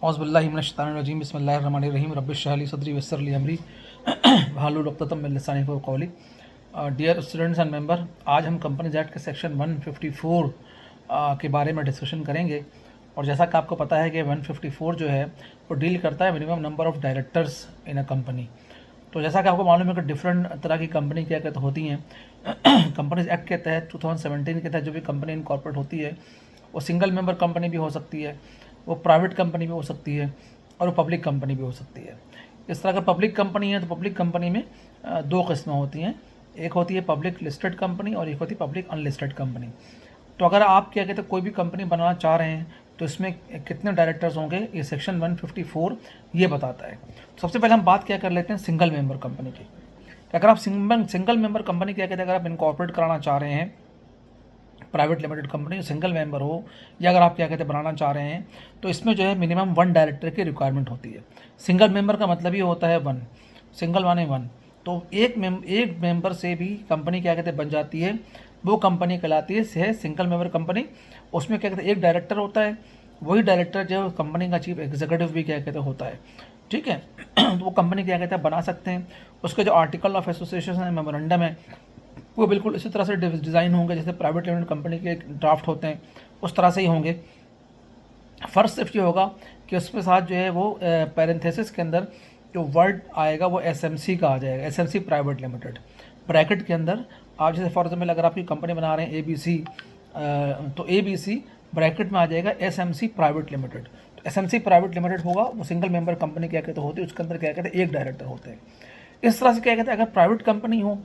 औज़ुबिल्लाहिमिनश्शैतानिर्रजीम बिस्मिल्लाहिर्रहमानिर्रहीम रब्बिश्रह ली सदरी वयस्सिर ली अमरी वाहलुल उक़दतम मिन लिसानी यफ़क़हू क़ौली। डियर स्टूडेंट्स एंड मेंबर, आज हम कंपनीज एक्ट के सेक्शन 154 के बारे में डिस्कशन करेंगे। और जैसा कि आपको पता है कि 154 जो है वो डील करता है minimum number of directors in a company. तो जैसा कि आपको मालूम है कि डिफरेंट तरह की कंपनी क्या कहते होती हैं। कंपनीज एक्ट के तहत 2017 के तहत जो भी कंपनी इनकॉर्पोरेट होती है वो सिंगल मेंबर कंपनी भी हो सकती है, वो प्राइवेट कंपनी भी हो सकती है और वो पब्लिक कंपनी भी हो सकती है। इस तरह का पब्लिक कंपनी है तो पब्लिक कंपनी में दो किस्में होती हैं, एक होती है पब्लिक लिस्टेड कंपनी और एक होती है पब्लिक अनलिस्टेड कंपनी। तो अगर आप क्या कहते हैं कोई भी कंपनी बनाना चाह रहे हैं तो इसमें कितने डायरेक्टर्स होंगे, ये सेक्शन 154 ये बताता है। सबसे पहले हम बात क्या कर लेते हैं सिंगल मेंबर कंपनी की। अगर आप सिंगल मेंबर कंपनी क्या कहते हैं, अगर आप इनकॉर्पोरेट कराना चाह रहे हैं private limited company single member हो, या अगर आप क्या कहते हैं बनाना चाह रहे हैं, तो इसमें जो है मिनिमम 1 डायरेक्टर की रिक्वायरमेंट होती है। सिंगल मेंबर का मतलब ही होता है 1, सिंगल माने 1। तो एक मेंबर से भी कंपनी क्या कहते हैं बन जाती है, वो कंपनी कहलाती है सिंगल मेंबर कंपनी। उसमें क्या कहते हैं एक डायरेक्टर होता है, वही डायरेक्टर जो कंपनी का चीफ एग्जीक्यूटिव भी क्या कहते होता है, ठीक है। तो वो कंपनी क्या कहते हैं बना सकते हैं। उसके जो आर्टिकल ऑफ एसोसिएशन है, मेमोरेंडम है, वो बिल्कुल इसी तरह से डिज़ाइन होंगे जैसे प्राइवेट लिमिटेड कंपनी के ड्राफ्ट होते हैं, उस तरह से ही होंगे। फर्स्ट सिर्फ ये होगा कि उसके साथ जो है वो पैरेंथेसिस के अंदर जो वर्ड आएगा वो एसएमसी का आ जाएगा, एसएमसी प्राइवेट लिमिटेड। ब्रैकेट के अंदर आप जैसे फॉर एग्जाम्पल अगर आपकी कंपनी बना रहे हैं एबीसी, तो एबीसी ब्रैकेट में आ जाएगा एसएमसी प्राइवेट लिमिटेड। तो एसएमसी प्राइवेट लिमिटेड होगा, वो सिंगल मेंबर कंपनी क्या कहते होती है, उसके अंदर क्या कहते हैं एक डायरेक्टर होते हैं। इस तरह से क्या कहते हैं अगर प्राइवेट कंपनी हो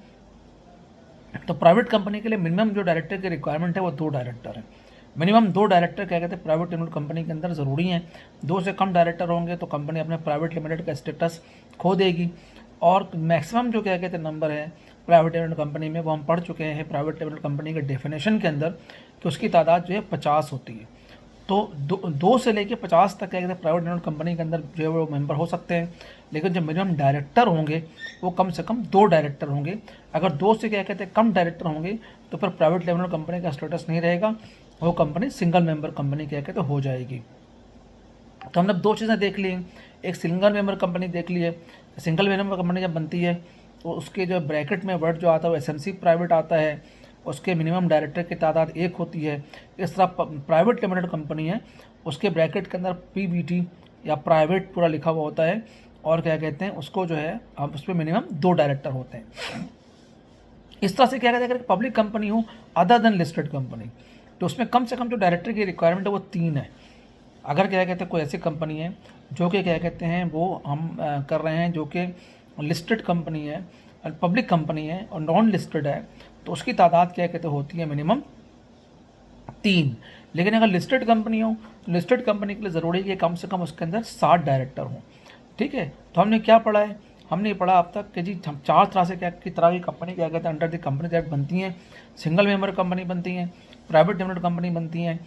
तो प्राइवेट कंपनी के लिए मिनिमम जो डायरेक्टर की रिक्वायरमेंट है वो 2 डायरेक्टर है। मिनिमम 2 डायरेक्टर क्या कहते हैं प्राइवेट लिमिटेड कंपनी के अंदर ज़रूरी हैं। 2 से कम डायरेक्टर होंगे तो कंपनी अपने प्राइवेट लिमिटेड का स्टेटस खो देगी। और मैक्सिमम जो क्या कहते हैं नंबर है प्राइवेट लिमिटेड कंपनी में, वो हम पढ़ चुके हैं प्राइवेट लिमिटेड कंपनी के डेफिनेशन के अंदर कि उसकी तादाद जो है 50 होती है। तो 2 से लेके 50 तक क्या कहते हैं प्राइवेट लिमिटेड कंपनी के अंदर जो है वो मेंबर हो सकते हैं, लेकिन जो मिनिमम डायरेक्टर होंगे वो कम से कम 2 डायरेक्टर होंगे। अगर 2 से क्या कहते हैं कम डायरेक्टर होंगे तो फिर प्राइवेट लिमिटेड कंपनी का स्टेटस नहीं रहेगा, वो कंपनी सिंगल मेंबर कंपनी क्या कहते हैं हो जाएगी। तो हमने 2 चीज़ें देख ली, एक सिंगल मेंबर कंपनी देख ली है। सिंगल मेंबर कंपनी जब बनती है तो उसके जो ब्रैकेट में वर्ड जो आता है वो एसएमसी प्राइवेट आता है, उसके मिनिमम डायरेक्टर की तादाद 1 होती है। इस तरह प्राइवेट लिमिटेड कंपनी है उसके ब्रैकेट के अंदर पीवीटी या प्राइवेट पूरा लिखा हुआ होता है, और क्या कहते हैं उसको जो है अब उस पर मिनिमम 2 डायरेक्टर होते हैं। इस तरह से क्या कहते हैं अगर पब्लिक कंपनी हो अदर देन लिस्टेड कंपनी तो उसमें कम से कम जो डायरेक्टर की रिक्वायरमेंट है वो 3 है। अगर क्या कहते हैं कोई ऐसी कंपनी है जो कि क्या कहते हैं वो हम कर रहे हैं जो कि लिस्टेड कंपनी है, पब्लिक कंपनी है और नॉन लिस्टेड है, तो उसकी तादाद क्या कहते होती है मिनिमम 3। लेकिन अगर लिस्टेड कंपनी हो तो लिस्टेड कंपनी के लिए ज़रूरी है कि कम से कम उसके अंदर 7 डायरेक्टर हों, ठीक है। तो हमने क्या पढ़ा है, हमने पढ़ा अब तक कि जी हम 4 तरह से क्या की तरह की कंपनी क्या कहते हैं अंडर द कंपनी एक्ट बनती हैं। सिंगल मेंबर कंपनी बनती हैं, प्राइवेट लिमिटेड कंपनी बनती हैं।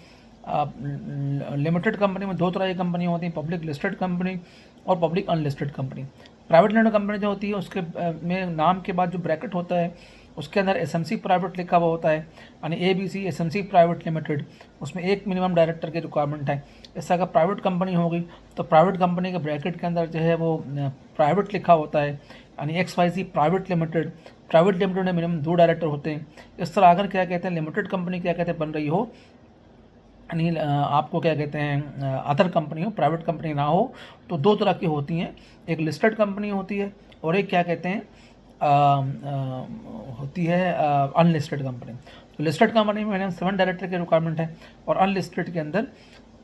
लिमिटेड कंपनी में 2 तरह की कंपनी होती हैं, पब्लिक लिस्टेड कंपनी और public unlisted company. Private limited company जो होती है उसके में नाम के बाद जो ब्रैकेट होता है उसके अंदर एसएमसी प्राइवेट लिखा हुआ होता है, यानी एबीसी एसएमसी प्राइवेट लिमिटेड, उसमें एक मिनिमम डायरेक्टर की रिक्वायरमेंट है। इससे अगर प्राइवेट कंपनी होगी तो प्राइवेट कंपनी के ब्रैकेट के अंदर जो है वो प्राइवेट लिखा होता है, यानी XYZ private limited. Private limited में मिनिमम 2 डायरेक्टर होते हैं। इस तरह अगर क्या कहते हैं लिमिटेड कंपनी क्या कहते हैं बन रही हो, यानी आपको क्या कहते हैं अदर कंपनी हो, प्राइवेट कंपनी ना हो, तो 2 तरह की होती हैं, एक लिस्टेड कंपनी होती है और एक क्या कहते हैं होती है अनलिस्टेड कंपनी। तो लिस्टेड कंपनी में मिनिमम 7 डायरेक्टर की रिक्वायरमेंट है और अनलिस्टेड के अंदर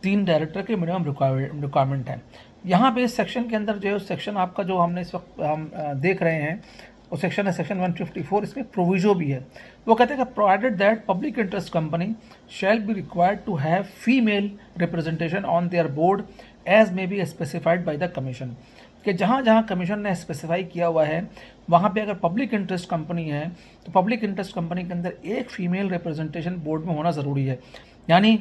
3 डायरेक्टर की मिनिमम रिक्वायरमेंट है। यहाँ पे इस सेक्शन के अंदर जो है सेक्शन आपका जो हमने इस वक्त हम देख रहे हैं वो सेक्शन है सेक्शन 154। इसमें प्रोविजो भी है, वो कहते हैं कि provided that public interest company shall be required to have female representation on their board as may be specified by the commission. कि जहाँ जहाँ कमीशन ने स्पेसिफाई किया हुआ है वहाँ पे अगर पब्लिक इंटरेस्ट कंपनी है तो पब्लिक इंटरेस्ट कंपनी के अंदर एक फीमेल रिप्रेजेंटेशन बोर्ड में होना ज़रूरी है। यानी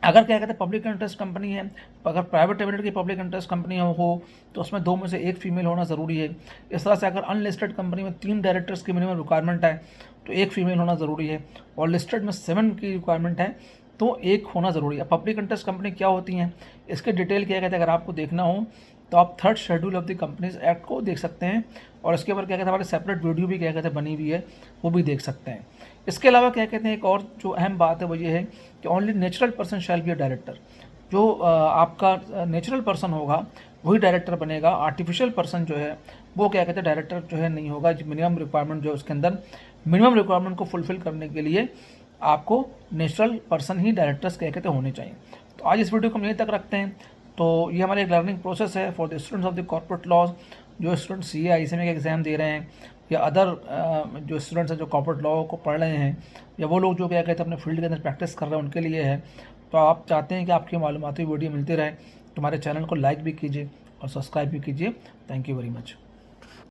अगर क्या कहते हैं पब्लिक इंटरेस्ट कंपनी है, अगर प्राइवेट लिमिटेड की पब्लिक इंटरेस्ट कंपनी हो तो उसमें 2 में से 1 फीमेल होना ज़रूरी है। इस तरह से अगर अनलिस्टेड कंपनी में 3 डायरेक्टर्स की मिनिमम रिक्वायरमेंट है तो 1 फीमेल होना ज़रूरी है, और लिस्टेड में 7 की रिक्वायरमेंट है तो एक होना ज़रूरी है। पब्लिक इंटरेस्ट कंपनी क्या होती हैं, इसके डिटेल क्या कहते हैं, अगर आपको देखना हो तो आप 3rd schedule of the companies act को देख सकते हैं, और इसके ऊपर क्या कहते हैं हमारे सेपरेट वीडियो भी क्या कहते हैं बनी हुई है, वो भी देख सकते हैं। इसके अलावा क्या कहते हैं, एक और जो अहम बात है वो ये है कि only natural person shall be a director. जो आपका नेचुरल पर्सन होगा वही डायरेक्टर बनेगा। आर्टिफिशियल पर्सन जो है वो क्या कहते हैं डायरेक्टर जो है नहीं होगा। मिनिमम रिक्वायरमेंट जो है उसके अंदर, मिनिमम रिक्वायरमेंट को फुलफिल करने के लिए आपको नेचुरल पर्सन ही डायरेक्टर्स क्या कहते होने चाहिए। तो आज इस वीडियो को हम यहीं तक रखते हैं। तो ये हमारे एक लर्निंग प्रोसेस है for the students of the corporate laws, जो स्टूडेंट CA ICMA का एग्ज़ाम दे रहे हैं, या अदर जो स्टूडेंट्स हैं जो कॉर्पोरेट लॉ को पढ़ रहे हैं, या वो लोग जो क्या कहते हैं अपने फील्ड के अंदर प्रैक्टिस कर रहे हैं, उनके लिए है। तो आप चाहते हैं कि आपकी मालूमाती वीडियो मिलती रहे तो हमारे चैनल को लाइक भी कीजिए और सब्सक्राइब भी कीजिए। Thank you very much.